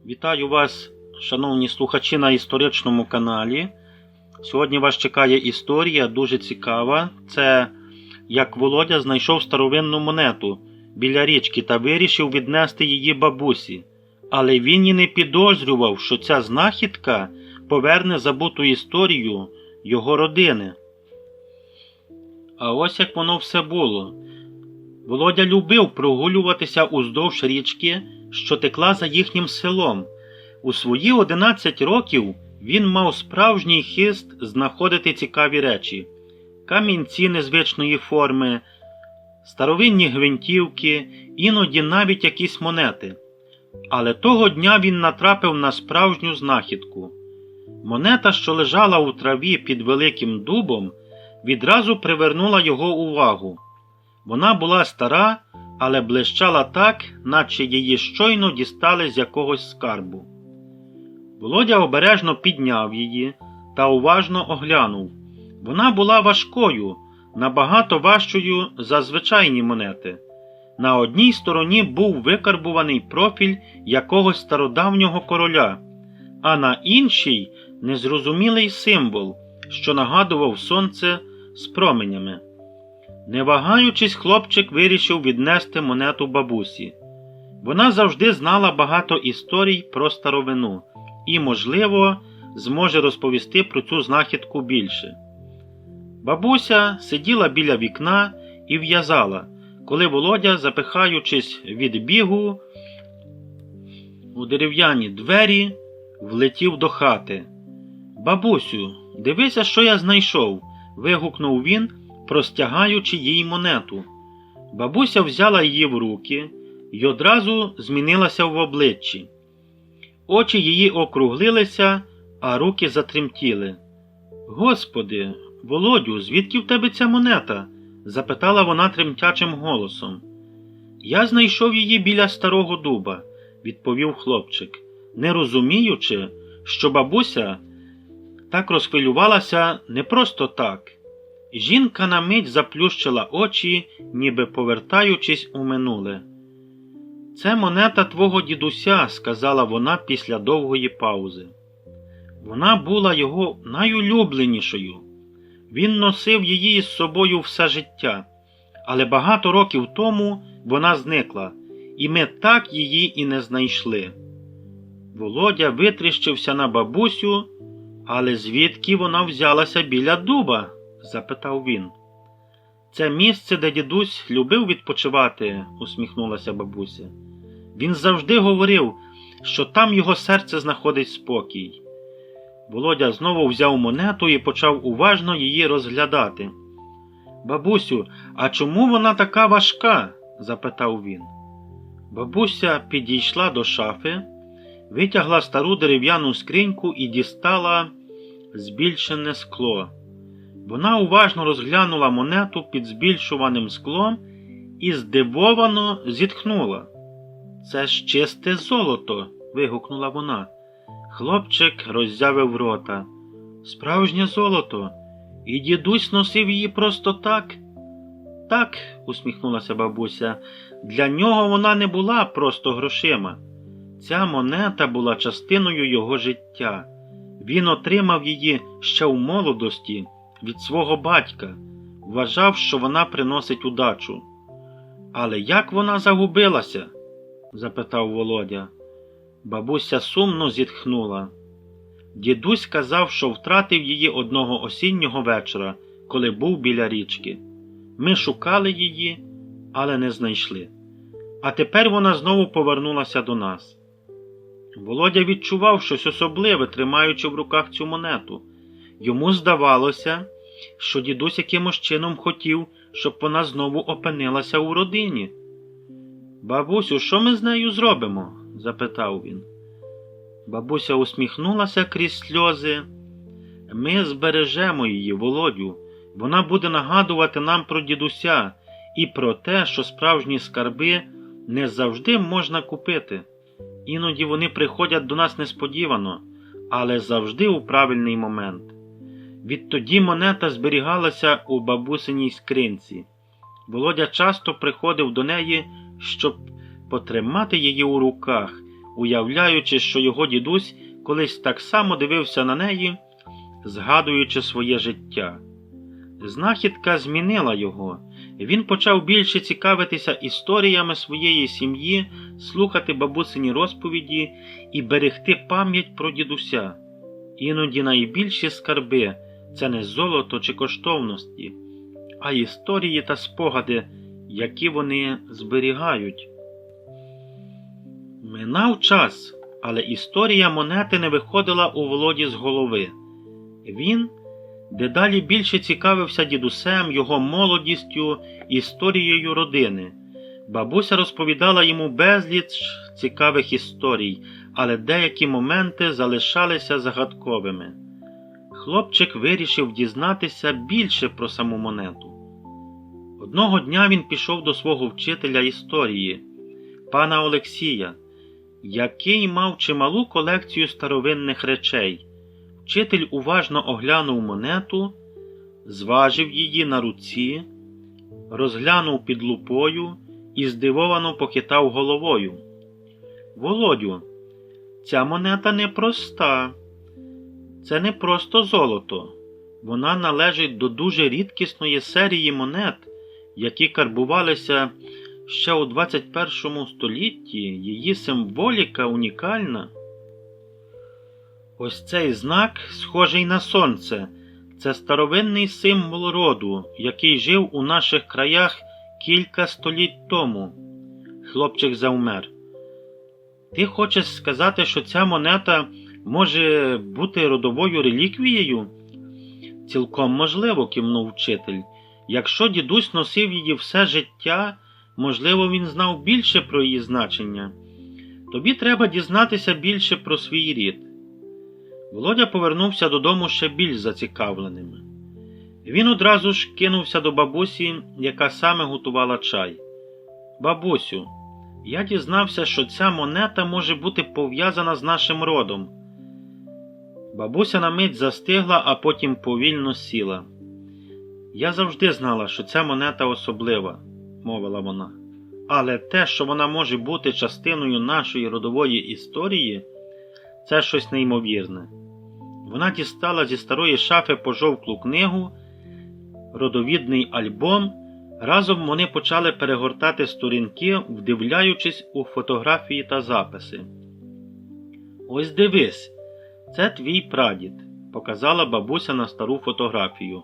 Вітаю вас, шановні слухачі, на історичному каналі. Сьогодні вас чекає історія дуже цікава. Це як Володя знайшов старовинну монету біля річки та вирішив віднести її бабусі. Але він і не підозрював, що ця знахідка поверне забуту історію його родини. А ось як воно все було. Володя любив прогулюватися уздовж річки, що текла за їхнім селом. У свої 11 років він мав справжній хист знаходити цікаві речі. Камінці незвичної форми, старовинні гвинтівки, іноді навіть якісь монети. Але того дня він натрапив на справжню знахідку. Монета, що лежала у траві під великим дубом, відразу привернула його увагу. Вона була стара, але блищала так, наче її щойно дістали з якогось скарбу. Володя обережно підняв її та уважно оглянув. Вона була важкою, набагато важчою за звичайні монети. На одній стороні був викарбуваний профіль якогось стародавнього короля, а на іншій – незрозумілий символ, що нагадував сонце з променями. Не вагаючись, хлопчик вирішив віднести монету бабусі. Вона завжди знала багато історій про старовину і, можливо, зможе розповісти про цю знахідку більше. Бабуся сиділа біля вікна і в'язала, коли Володя, запихаючись від бігу у дерев'яні двері, влетів до хати. «Бабусю, дивися, що я знайшов!» – вигукнув він, простягаючи їй монету. Бабуся взяла її в руки й одразу змінилася в обличчі. Очі її округлилися, а руки затремтіли. «Господи, Володю, звідки в тебе ця монета?» – запитала вона тремтячим голосом. «Я знайшов її біля старого дуба», – відповів хлопчик, не розуміючи, що бабуся так розхвилювалася не просто так. Жінка на мить заплющила очі, ніби повертаючись у минуле. «Це монета твого дідуся», – сказала вона після довгої паузи. Вона була його найулюбленішою. Він носив її із собою все життя, але багато років тому вона зникла, і ми так її і не знайшли. Володя витріщився на бабусю, але звідки вона взялася біля дуба? – запитав він. «Це місце, де дідусь любив відпочивати», – усміхнулася бабуся. «Він завжди говорив, що там його серце знаходить спокій». Володя знову взяв монету і почав уважно її розглядати. «Бабусю, а чому вона така важка?» – запитав він. Бабуся підійшла до шафи, витягла стару дерев'яну скриньку і дістала збільшене скло. Вона уважно розглянула монету під збільшуваним склом і здивовано зітхнула. «Це ж чисте золото!» – вигукнула вона. Хлопчик роззявив рота. «Справжнє золото! І дідусь носив її просто так?» «Так», – усміхнулася бабуся, – «для нього вона не була просто грошима. Ця монета була частиною його життя. Він отримав її ще в молодості від свого батька, вважав, що вона приносить удачу». «Але як вона загубилася?» – запитав Володя. Бабуся сумно зітхнула. «Дідусь казав, що втратив її одного осіннього вечора, коли був біля річки. Ми шукали її, але не знайшли. А тепер вона знову повернулася до нас». Володя відчував щось особливе, тримаючи в руках цю монету. Йому здавалося, що дідусь якимось чином хотів, щоб вона знову опинилася у родині. «Бабусю, що ми з нею зробимо?» – запитав він. Бабуся усміхнулася крізь сльози. «Ми збережемо її, Володю. Вона буде нагадувати нам про дідуся і про те, що справжні скарби не завжди можна купити. Іноді вони приходять до нас несподівано, але завжди у правильний момент». Відтоді монета зберігалася у бабусиній скринці. Володя часто приходив до неї, щоб потримати її у руках, уявляючи, що його дідусь колись так само дивився на неї, згадуючи своє життя. Знахідка змінила його. Він почав більше цікавитися історіями своєї сім'ї, слухати бабусині розповіді і берегти пам'ять про дідуся. Іноді найбільші скарби – це не золото чи коштовності, а історії та спогади, які вони зберігають. Минав час, але історія монети не виходила у Володі з голови. Він дедалі більше цікавився дідусем, його молодістю, історією родини. Бабуся розповідала йому безліч цікавих історій, але деякі моменти залишалися загадковими. Хлопчик вирішив дізнатися більше про саму монету. Одного дня він пішов до свого вчителя історії, пана Олексія, який мав чималу колекцію старовинних речей. Вчитель уважно оглянув монету, зважив її на руці, розглянув під лупою і здивовано похитав головою. «Володю, ця монета непроста. Це не просто золото. Вона належить до дуже рідкісної серії монет, які карбувалися ще у 21 столітті. Її символіка унікальна. Ось цей знак, схожий на сонце, це старовинний символ роду, який жив у наших краях кілька століть тому». Хлопчик завмер. «Ти хочеш сказати, що ця монета може бути родовою реліквією?» «Цілком можливо», – кивнув вчитель. «Якщо дідусь носив її все життя, можливо, він знав більше про її значення. Тобі треба дізнатися більше про свій рід». Володя повернувся додому ще більш зацікавленим. Він одразу ж кинувся до бабусі, яка саме готувала чай. «Бабусю, я дізнався, що ця монета може бути пов'язана з нашим родом». Бабуся на мить застигла, а потім повільно сіла. «Я завжди знала, що ця монета особлива», – мовила вона. «Але те, що вона може бути частиною нашої родової історії, це щось неймовірне». Вона дістала зі старої шафи пожовклу книгу, родовідний альбом. Разом вони почали перегортати сторінки, вдивляючись у фотографії та записи. «Ось дивись, це твій прадід», – показала бабуся на стару фотографію.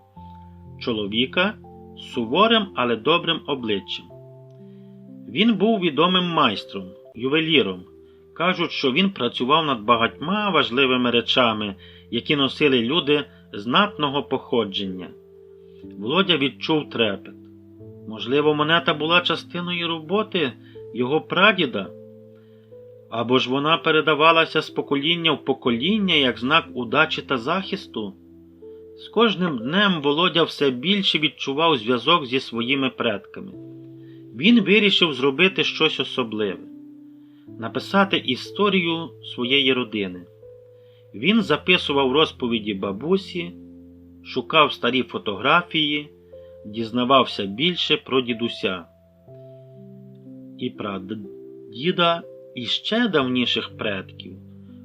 Чоловіка з суворим, але добрим обличчям. Він був відомим майстром, ювеліром. Кажуть, що він працював над багатьма важливими речами, які носили люди знатного походження. Володя відчув трепет. Можливо, монета була частиною роботи його прадіда? Або ж вона передавалася з покоління в покоління, як знак удачі та захисту? З кожним днем Володя все більше відчував зв'язок зі своїми предками. Він вирішив зробити щось особливе. Написати історію своєї родини. Він записував розповіді бабусі, шукав старі фотографії, дізнавався більше про дідуся і прадіда, і ще давніших предків.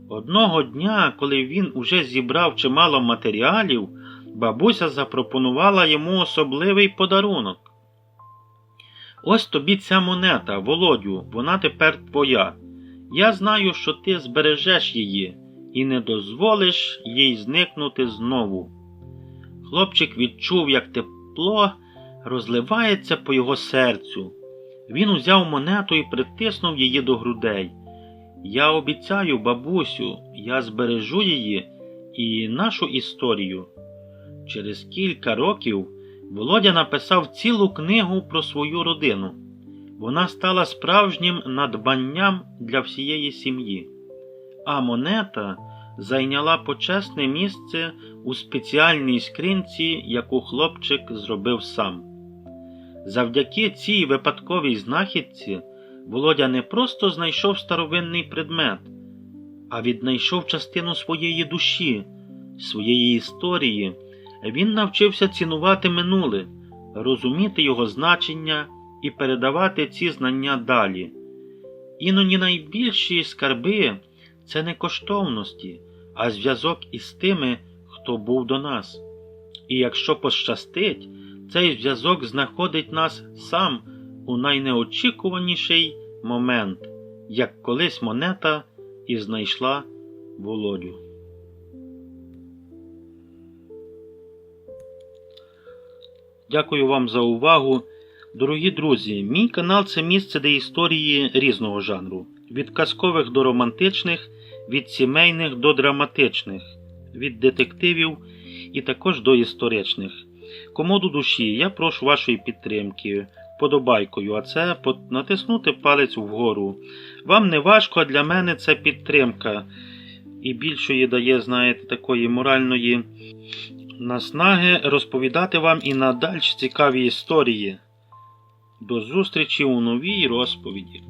Одного дня, коли він уже зібрав чимало матеріалів, бабуся запропонувала йому особливий подарунок. «Ось тобі ця монета, Володю, вона тепер твоя. Я знаю, що ти збережеш її і не дозволиш їй зникнути знову». Хлопчик відчув, як тепло розливається по його серцю. Він узяв монету і притиснув її до грудей. «Я обіцяю, бабусю, я збережу її і нашу історію». Через кілька років Володя написав цілу книгу про свою родину. Вона стала справжнім надбанням для всієї сім'ї. А монета зайняла почесне місце у спеціальній скринці, яку хлопчик зробив сам. Завдяки цій випадковій знахідці Володя не просто знайшов старовинний предмет, а віднайшов частину своєї душі, своєї історії. Він навчився цінувати минуле, розуміти його значення і передавати ці знання далі. Іноді найбільші скарби – це не коштовності, а зв'язок із тими, хто був до нас. І якщо пощастить, цей зв'язок знаходить нас сам у найнеочікуваніший момент, як колись монета і знайшла Володю. Дякую вам за увагу. Дорогі друзі, мій канал – це місце, де історії різного жанру. Від казкових до романтичних, від сімейних до драматичних, від детективів і також до історичних. Кому до душі, я прошу вашої підтримки, вподобайкою, а це натиснути палець вгору. Вам не важко, а для мене це підтримка. І більшої дає, знаєте, такої моральної наснаги розповідати вам і надалі цікаві історії. До зустрічі у новій розповіді.